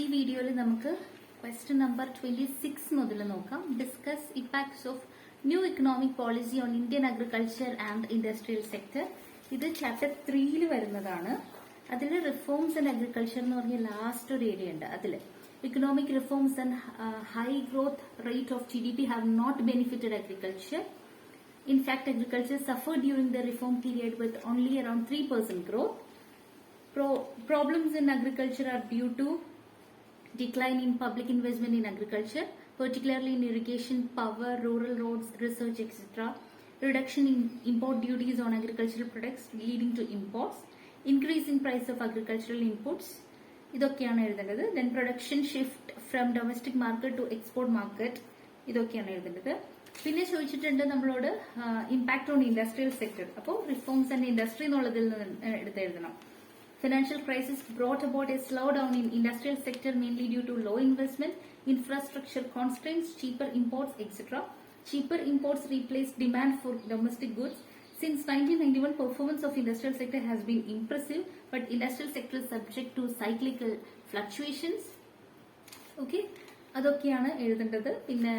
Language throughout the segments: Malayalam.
ഈ വീഡിയോയിൽ നമുക്ക് ക്വസ്റ്റ്യൻ നമ്പർ 26 മുതൽ നോക്കാം. Discuss impacts of new economic policy on Indian agriculture and industrial sector. ഇത് ചാപ്റ്റർ 3 വരുന്നതാണ്. അതിൽ റിഫോംസ് ആൻഡ് അഗ്രികൾച്ചർ എന്ന് പറഞ്ഞ ലാസ്റ്റ് ഒരു ഏരിയ ഉണ്ട്. അതിൽ economic reforms and high growth rate of GDP have not benefited agriculture. In fact, agriculture suffered during the reform period with only around 3% growth. Problems in agriculture are due to decline in public investment in agriculture, particularly in irrigation, power, rural roads, research, etc. Reduction in import duties on agricultural products leading to imports. Increase in price of agricultural inputs. ഇതൊക്കെയാണ് എഴുതേണ്ടത്. Then production shift from domestic market to export market. ഇതൊക്കെയാണ് എഴുതേണ്ടത്. പിന്നെ ചോദിച്ചിട്ടുണ്ട് നമ്മളോട് ഇമ്പാക്ട് ഓൺ ഇൻഡസ്ട്രിയൽ സെക്ടർ. അപ്പോൾ റിഫോംസ് ആൻഡ് ഇൻഡസ്ട്രി എന്നുള്ളതിൽ നിന്ന് എടുത്തെഴുതണം. Financial crisis brought about a slowdown in industrial sector mainly due to low investment, infrastructure constraints, cheaper imports, etc. Cheaper imports replaced demand for domestic goods. Since 1991, performance of industrial sector has been impressive, but industrial sector is subject to cyclical fluctuations. Okay, അതൊക്കെയാണ് എഴുതേണ്ടത്. പിന്നെ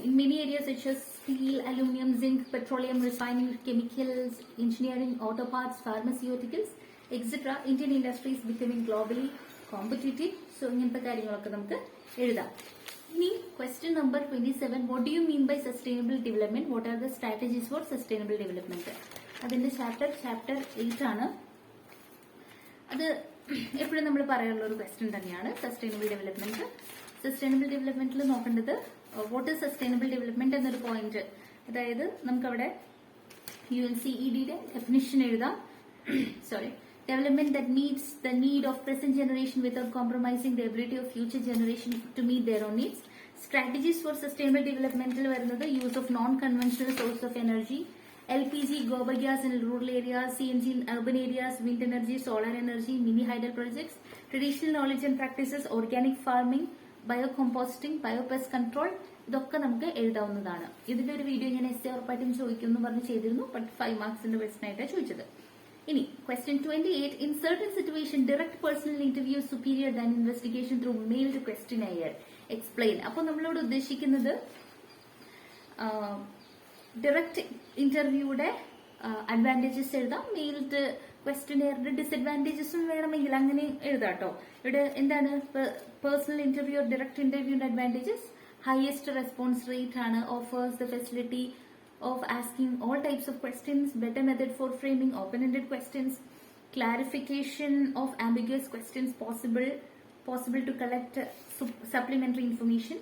in many areas such as steel, aluminum, zinc, petroleum, refining, chemicals, engineering, auto parts, pharmaceuticals, etc. Indian industry is becoming globally competitive. So, ഇങ്ങനത്തെ കാര്യങ്ങളൊക്കെ നമുക്ക് എഴുതാം. ഇനി question number 27. What do you mean by sustainable development? What are the strategies for sustainable development? അതിന്റെ ചാപ്റ്റർ 8 ആണ്. അത് എപ്പോഴും നമ്മൾ പറയാനുള്ള ഒരു ക്വസ്റ്റ്യൻ തന്നെയാണ് സസ്റ്റൈനബിൾ ഡെവലപ്മെന്റ്. സസ്റ്റൈനബിൾ ഡെവലപ്മെന്റിൽ നോക്കേണ്ടത് വാട്ട് ഈസ് സസ്റ്റൈനബിൾ ഡെവലപ്മെന്റ് എന്നൊരു പോയിന്റ്. അതായത് നമുക്കവിടെ UNCEDയുടെ ഡെഫിനിഷൻ എഴുതാം. Sorry, development that meets the need of present generation without compromising the ability of future generation to meet their own needs. Strategies for sustainable development വരുന്നത് use of non-conventional source of energy, LPG, gobar gas in rural areas, CNG in urban areas, wind energy, solar energy, mini hydel projects, traditional knowledge and practices, organic farming, biocomposting, biopest control. ഇതൊക്കെ നമുക്ക് എഴുതാവുന്നതാണ്. ഇതിന്റെ ഒരു വീഡിയോ ഞാൻ എസ് ഉറപ്പായിട്ടും ചോദിക്കുമെന്ന് പറഞ്ഞ് ചെയ്തിരുന്നു. ബട്ട് 5 മാർക്സിന്റെ ക്വസ്റ്റൻ ആയിട്ടാണ് ചോദിച്ചത്. ഇനി question 28. In certain situation direct personal interview superior than investigation through mailed questionnaire. Explain. അപ്പോൾ നമ്മളോട് ഉദ്ദേശിക്കുന്നത് ഡയറക്ട് ഇന്റർവ്യൂയുടെ അഡ്വാൻറ്റേജസ് എഴുതാം, മെയിൽഡ് ക്വസ്റ്റ്യനെയറിന്റെ ഡിസഡ്വാൻറ്റേജസും വേണമെങ്കിൽ അങ്ങനെ എഴുതാട്ടോ. ഇവിടെ എന്താണ് പേഴ്സണൽ ഇന്റർവ്യൂ ഡയറക്ട് ഇന്റർവ്യൂന്റെ അഡ്വാൻറ്റേജസ്? ഹയസ്റ്റ് റെസ്പോൺസ് റേറ്റ് ആണ്, offers the facility of asking all types of questions, better method for framing open-ended questions, clarification of ambiguous questions possible to collect supplementary information.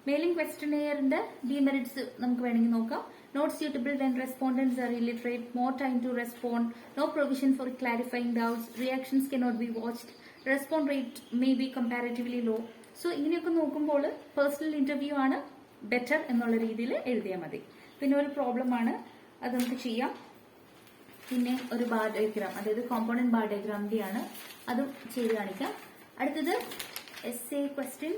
Mailing questionnaire inde demerits namukku venengi nokkam. Not suitable when respondents are illiterate, more time to respond, no provision for clarifying doubts, reactions cannot be watched, response rate may be comparatively low. So ഇങ്ങനെയൊക്കെ നോക്കുമ്പോൾ പേഴ്സണൽ ഇന്റർവ്യൂ ആണ് ബെറ്റർ എന്നുള്ള രീതിയിൽ എഴുതിയാൽ മതി. പിന്നെ ഒരു പ്രോബ്ലം ആണ്, അത് നമുക്ക് ചെയ്യാം. പിന്നെ ഒരു ബാർ ഡയഗ്രാം, അതായത് കോമ്പോണന്റ് ബാർ ഡയഗ്രാമിന്റെ ആണ്, അതും ചെയ്ത് കാണിക്കാം. അടുത്തത് എസ്എ ക്വസ്റ്റ്യൻ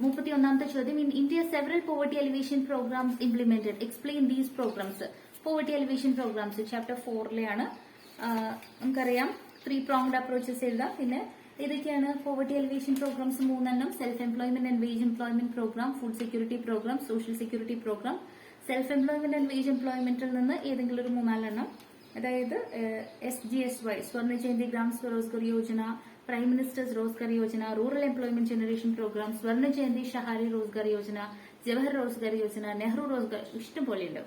31ാമത്തെ ചോദ്യം. In India several poverty alleviation programmes implemented. Explain these programmes. Poverty alleviation programmes chapter 4ലെയാണ്. നമുക്കറിയാം 3 pronged അപ്രോച്ചസ് എഴുതാം. പിന്നെ ഇതൊക്കെയാണ് poverty alleviation programmes 3 self employment and wage employment programme, food security programme, social security programme. Self employment and wage എംപ്ലോയ്മെന്റിൽ നിന്ന് ഏതെങ്കിലും ഒരു 3-4 അതായത് SGSY Swarna Jayanti gram Swarozgar Yojana, prime minister's Rozgar Yojana, rural employment generation programme, Swarna Jayanti Shahari Rozgar Yojana, Jawahar Rozgar Yojana, Nehru Rozgar, ഇഷ്ടം പോലെയുണ്ട്.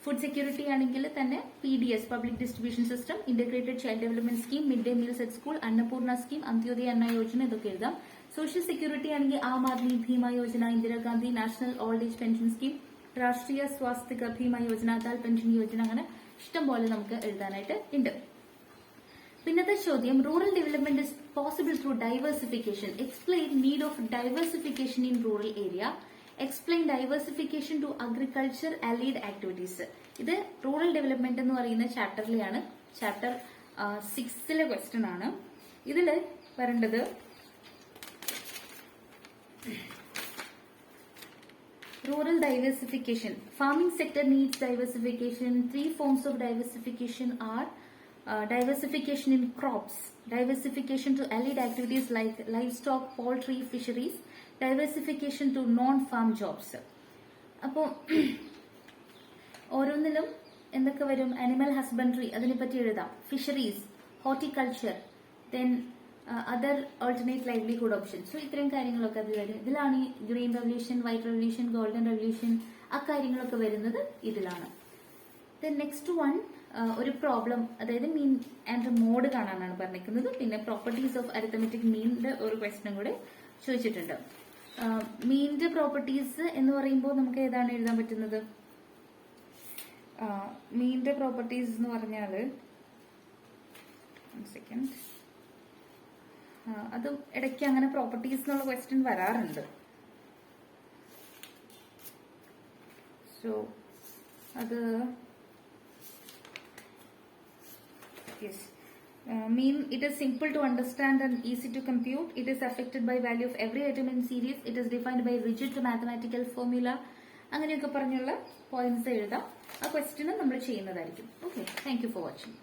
ഫുഡ് സെക്യൂരിറ്റി ആണെങ്കിൽ തന്നെ PDS public distribution system, integrated child development scheme, mid day meals at school, Annapurna scheme, Antyodaya Anna Yojana, ഇതൊക്കെ എഴുതാം. സോഷ്യൽ സെക്യൂരിറ്റി ആണെങ്കിൽ Aam Aadmi Bima Yojana, Indira Gandhi national old age pension scheme, Rashtriya Swasthya Bima Yojana, Atal pension Yojana, അങ്ങനെ ഇഷ്ടം പോലെ നമുക്ക് എഴുതാനായിട്ട് ഉണ്ട്. പിന്നത്തെ ചോദ്യം. Rural development is possible through diversification. Explain need of diversification in rural area. Explain diversification to agriculture allied activities. ഇത് റൂറൽ ഡെവലപ്മെന്റ് എന്ന് പറയുന്ന ചാപ്റ്ററിലെയാണ്. ചാപ്റ്റർ 6ലെ ക്വസ്റ്റ്യൻ ആണ്. ഇതിൽ വരേണ്ടത് rural diversification. Farming sector needs diversification. 3 forms of diversification are diversification in crops, diversification to allied activities like livestock, poultry, fisheries, diversification to non-farm jobs. അപ്പോൾ ഓരോന്നിലും എന്തൊക്കെ വരും? അനിമൽ ഹസ്ബൻഡറി, അതിനെപ്പറ്റി എഴുതാം. Fisheries, horticulture, then other alternate livelihood options. So ഇത്രയും കാര്യങ്ങളൊക്കെ അതിൽ വരും. ഇതിലാണ് ഈ green revolution, white revolution, golden revolution, ആ കാര്യങ്ങളൊക്കെ വരുന്നത് ഇതിലാണ്. ദെൻ നെക്സ്റ്റ് വൺ ഒരു പ്രോബ്ലം, അതായത് മീൻ ആൻഡ് മോഡ് കാണാനാണ് പറഞ്ഞിരിക്കുന്നത്. പിന്നെ പ്രോപ്പർട്ടീസ് ഓഫ് അരിത്തമെറ്റിക് മീനിന്റെ ഒരു ക്വസ്റ്റനും കൂടെ ചോദിച്ചിട്ടുണ്ട്. മീനിന്റെ പ്രോപ്പർട്ടീസ് എന്ന് പറയുമ്പോൾ നമുക്ക് ഏതാണ് എഴുതാൻ പറ്റുന്നത്? മീനിന്റെ പ്രോപ്പർട്ടീസ് എന്ന് പറഞ്ഞാൽ സെക്കൻഡ്, അത് ഇടയ്ക്ക് അങ്ങനെ പ്രോപ്പർട്ടീസ് എന്നുള്ള ക്വസ്റ്റ്യൻ വരാറുണ്ട്. സോ അത് yes. Mean, it is simple to understand and easy to compute. It is affected by value of every item in series. It is defined by rigid mathematical formula. അങ്ങനെയൊക്കെ പറഞ്ഞുള്ള പോയിന്റ്സ് എഴുതാം. ആ ക്വസ്റ്റ്യൻ നമ്മൾ ചെയ്യുന്നതായിരിക്കും. Okay, thank you for watching.